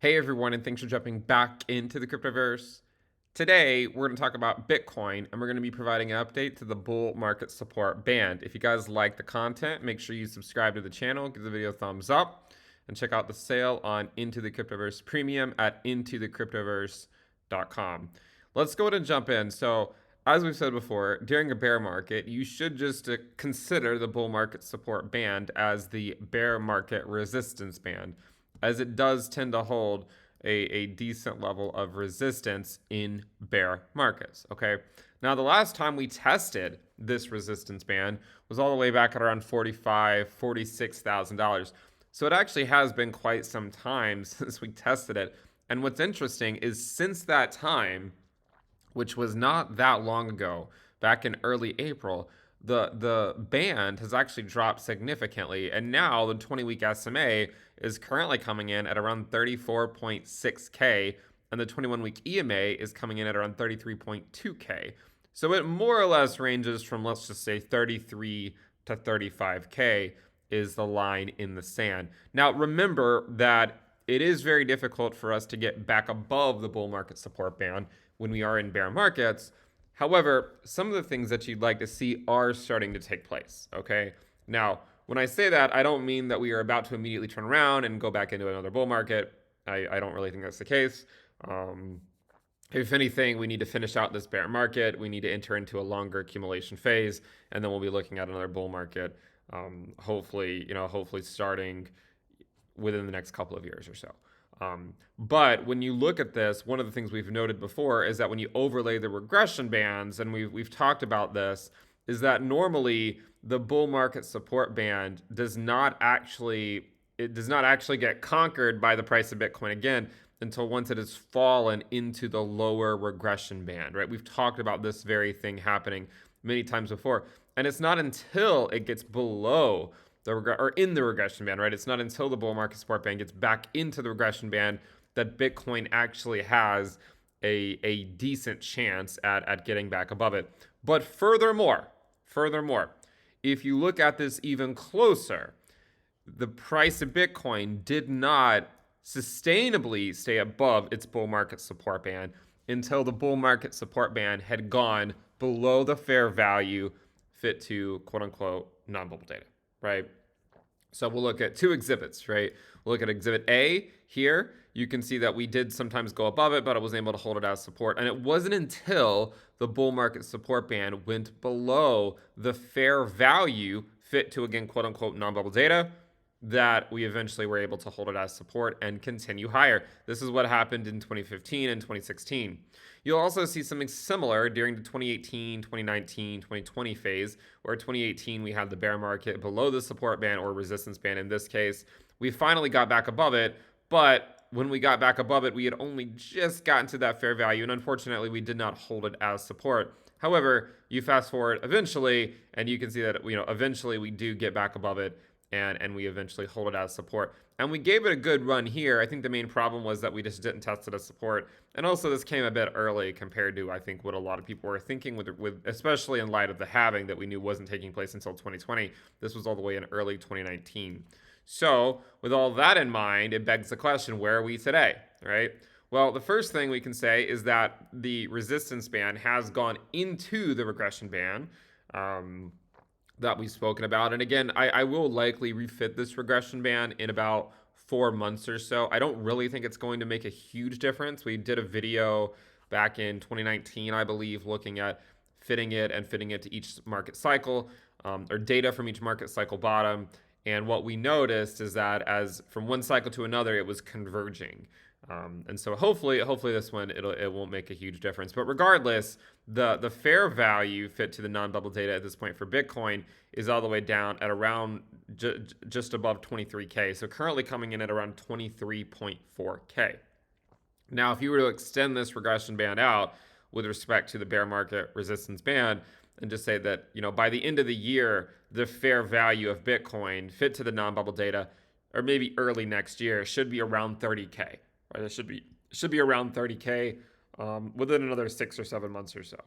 Hey everyone, and thanks for jumping back into the Cryptoverse. Today, we're going to talk about Bitcoin, and we're going to be providing an update to the bull market support band. If you guys like the content, make sure you subscribe to the channel, give the video a thumbs up, and check out the sale on Into the Cryptoverse Premium at intothecryptoverse.com. Let's go ahead and jump in. So, as we've said before, during a bear market, you should just consider the bull market support band as the bear market resistance band, as it does tend to hold a decent level of resistance in bear markets. Okay. Now, the last time we tested this resistance band was all the way back at around $45,000, $46,000. So it actually has been quite some time since we tested it. And what's interesting is since that time, which was not that long ago, back in early April, the band has actually dropped significantly, and now the 20-week SMA is currently coming in at around 34.6K, and the 21-week EMA is coming in at around 33.2K. So it more or less ranges from, let's just say, 33 to 35K is the line in the sand. Now, remember that it is very difficult for us to get back above the bull market support band when we are in bear markets. However, some of the things that you'd like to see are starting to take place, okay? Now, when I say that, I don't mean that we are about to immediately turn around and go back into another bull market. I don't really think that's the case. If anything, we need to finish out this bear market. We need to enter into a longer accumulation phase, and then we'll be looking at another bull market, hopefully starting within the next couple of years or so. But when you look at this, one of the things we've noted before is that when you overlay the regression bands, and we've talked about this, is that normally the bull market support band does not actually get conquered by the price of Bitcoin again until once it has fallen into the lower regression band, right? We've talked about this very thing happening many times before, and it's not until it gets below or in the regression band, right? It's not until the bull market support band gets back into the regression band that Bitcoin actually has a decent chance at getting back above it. But furthermore, if you look at this even closer, the price of Bitcoin did not sustainably stay above its bull market support band until the bull market support band had gone below the fair value fit to quote unquote non-bubble data, right? So we'll look at two exhibits, right? We'll look at exhibit A here. You can see that we did sometimes go above it, but I wasn't able to hold it as support. And it wasn't until the bull market support band went below the fair value fit to, again, quote unquote, non-bubble data, that we eventually were able to hold it as support and continue higher. This is what happened in 2015 and 2016. You'll also see something similar during the 2018, 2019, 2020 phase, where 2018 we had the bear market below the support band or resistance band in this case. We finally got back above it, but when we got back above it, we had only just gotten to that fair value, and unfortunately, we did not hold it as support. However, you fast forward eventually, and you can see that eventually we do get back above it, and we eventually hold it as support. And we gave it a good run here. I think the main problem was that we just didn't test it as support. And also this came a bit early compared to, I think, what a lot of people were thinking with especially in light of the halving that we knew wasn't taking place until 2020. This was all the way in early 2019. So with all that in mind, it begs the question, where are we today, right? Well, the first thing we can say is that the resistance band has gone into the regression band. That we've spoken about. And again, I will likely refit this regression band in about 4 months or so. I don't really think it's going to make a huge difference. We did a video back in 2019, I believe, looking at fitting it to each market cycle, or data from each market cycle bottom. And what we noticed is that as from one cycle to another, it was converging. And so hopefully this one it won't make a huge difference. But regardless, the fair value fit to the non-bubble data at this point for Bitcoin is all the way down at around just above 23K. So currently coming in at around 23.4K. Now, if you were to extend this regression band out with respect to the bear market resistance band, and just say that by the end of the year, the fair value of Bitcoin fit to the non-bubble data, or maybe early next year, should be around 30K. Right, it should be around 30K within another 6 or 7 months or so.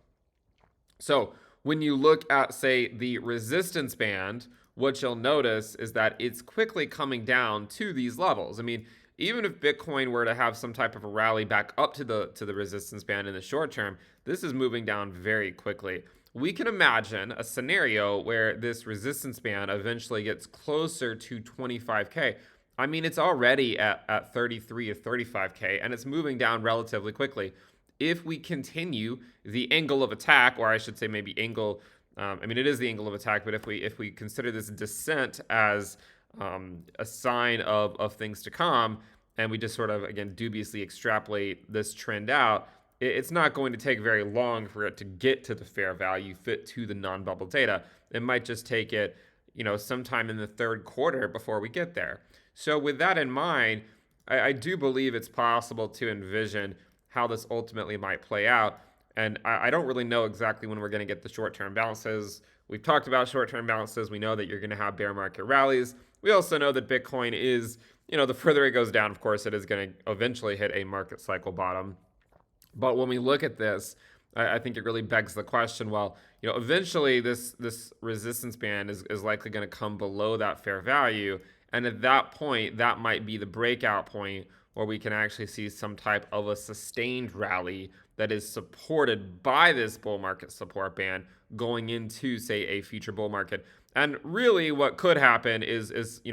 So when you look at, say, the resistance band, what you'll notice is that it's quickly coming down to these levels. I mean, even if Bitcoin were to have some type of a rally back up to the resistance band in the short term, this is moving down very quickly. We can imagine a scenario where this resistance band eventually gets closer to 25K. I mean, it's already at 33 or 35K, and it's moving down relatively quickly. If we continue the angle of attack, or I should say maybe angle, I mean, it is the angle of attack, but if we consider this descent as a sign of things to come, and we just sort of, again, dubiously extrapolate this trend out, it's not going to take very long for it to get to the fair value fit to the non-bubble data. It might just take it, sometime in the third quarter before we get there. So with that in mind, I do believe it's possible to envision how this ultimately might play out. And I don't really know exactly when we're going to get the short-term balances. We've talked about short-term balances. We know that you're going to have bear market rallies. We also know that Bitcoin is, the further it goes down, of course, it is going to eventually hit a market cycle bottom. But when we look at this, I think it really begs the question, well, eventually this resistance band is likely going to come below that fair value. And at that point, that might be the breakout point where we can actually see some type of a sustained rally that is supported by this bull market support band going into, say, a future bull market. And really what could happen is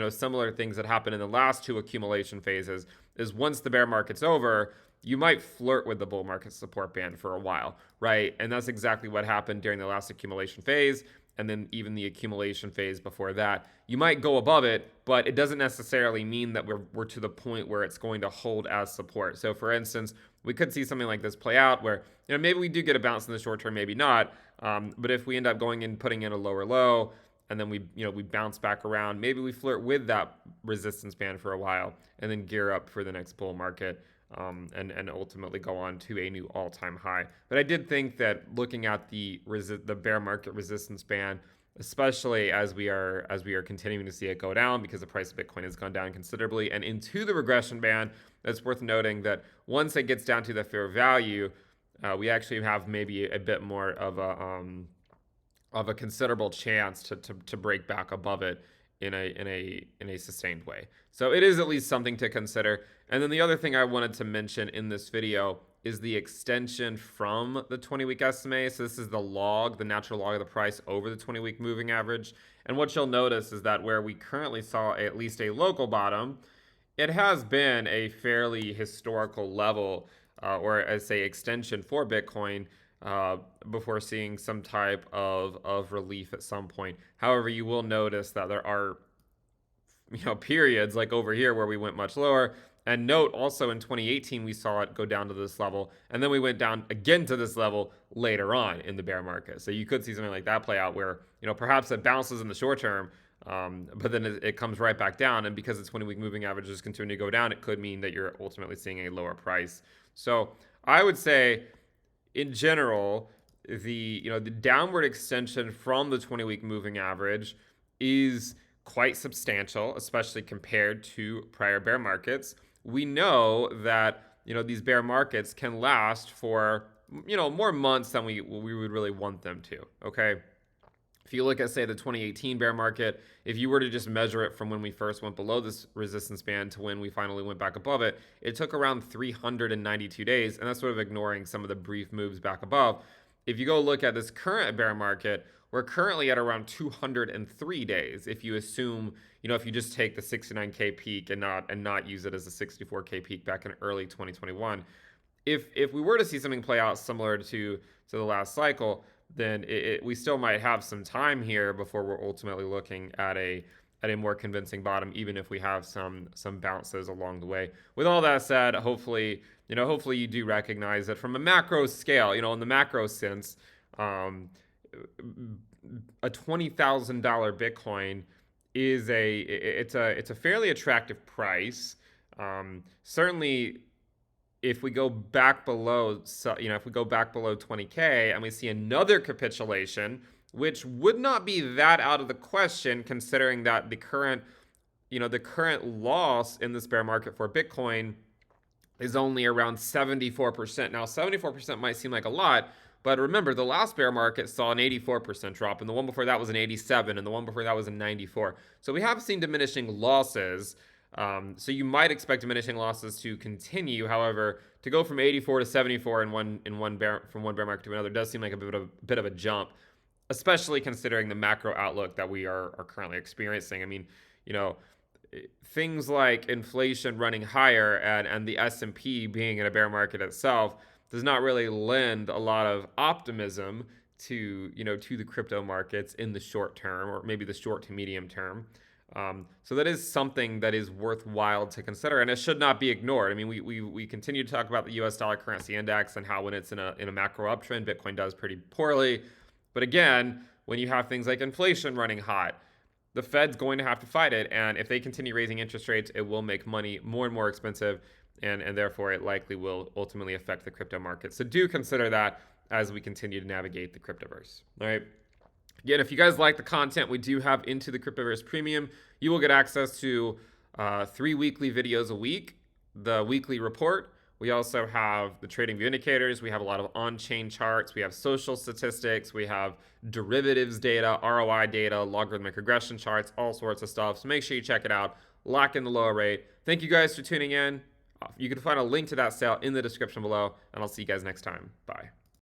similar things that happened in the last two accumulation phases is once the bear market's over, you might flirt with the bull market support band for a while, right? And that's exactly what happened during the last accumulation phase. And then even the accumulation phase before that, you might go above it, but it doesn't necessarily mean that we're to the point where it's going to hold as support. So for instance, we could see something like this play out where, maybe we do get a bounce in the short term, maybe not. But if we end up going and putting in a lower low, and then we bounce back around, maybe we flirt with that resistance band for a while and then gear up for the next bull market. And ultimately go on to a new all-time high. But I did think that looking at the bear market resistance band, especially as we are continuing to see it go down because the price of Bitcoin has gone down considerably, and into the regression band, it's worth noting that once it gets down to the fair value, we actually have maybe a bit more of a considerable chance to break back above it in a sustained way. So it is at least something to consider. And then the other thing I wanted to mention in this video is the extension from the 20-week SMA. So this is the natural log of the price over the 20-week moving average. And what you'll notice is that where we currently saw at least a local bottom, it has been a fairly historical level, or as say extension for Bitcoin, before seeing some type of relief at some point. However, you will notice that there are periods like over here where we went much lower. And note also in 2018 we saw it go down to this level, and then we went down again to this level later on in the bear market. So you could see something like that play out where perhaps it bounces in the short term, but then it comes right back down, and because the 20-week moving averages continue to go down, it could mean that you're ultimately seeing a lower price. So I would say in general, the downward extension from the 20-week moving average is quite substantial, especially compared to prior bear markets. We know that these bear markets can last for more months than we would really want them to. Okay, if you look at, say, the 2018 bear market, if you were to just measure it from when we first went below this resistance band to when we finally went back above it, it took around 392 days, and that's sort of ignoring some of the brief moves back above. If you go look at this current bear market, we're currently at around 203 days. If you assume, if you just take the 69K peak and not use it as a 64K peak back in early 2021, if we were to see something play out similar to the last cycle, then we still might have some time here before we're ultimately looking at a more convincing bottom, even if we have some bounces along the way. With all that said, hopefully you do recognize that from a macro scale, in the macro sense, a $20,000 Bitcoin is a fairly attractive price. Certainly, if we go back below, if we go back below 20K and we see another capitulation, which would not be that out of the question, considering that the current loss in this bear market for Bitcoin is only around 74%. Now, 74% might seem like a lot, but remember, the last bear market saw an 84% drop, and the one before that was an 87%, and the one before that was a 94%. So we have seen diminishing losses, So you might expect diminishing losses to continue. However, to go from 84 to 74 from one bear market to another does seem like a bit of a jump, especially considering the macro outlook that we are currently experiencing. I mean, you know, things like inflation running higher and the S&P being in a bear market itself does not really lend a lot of optimism to, to the crypto markets in the short term, or maybe the short to medium term. So that is something that is worthwhile to consider, and it should not be ignored. I mean, we continue to talk about the U.S. dollar currency index and how when it's in a macro uptrend, Bitcoin does pretty poorly. But again, when you have things like inflation running hot, the Fed's going to have to fight it, and if they continue raising interest rates, it will make money more and more expensive, and therefore it likely will ultimately affect the crypto market. So do consider that as we continue to navigate the Cryptoverse. All right. Again, if you guys like the content we do have into the Cryptoverse Premium, you will get access to 3 weekly videos a week, the weekly report. We also have the trading view indicators. We have a lot of on-chain charts. We have social statistics. We have derivatives data, ROI data, logarithmic regression charts, all sorts of stuff. So make sure you check it out. Lock in the lower rate. Thank you guys for tuning in. You can find a link to that sale in the description below, and I'll see you guys next time. Bye.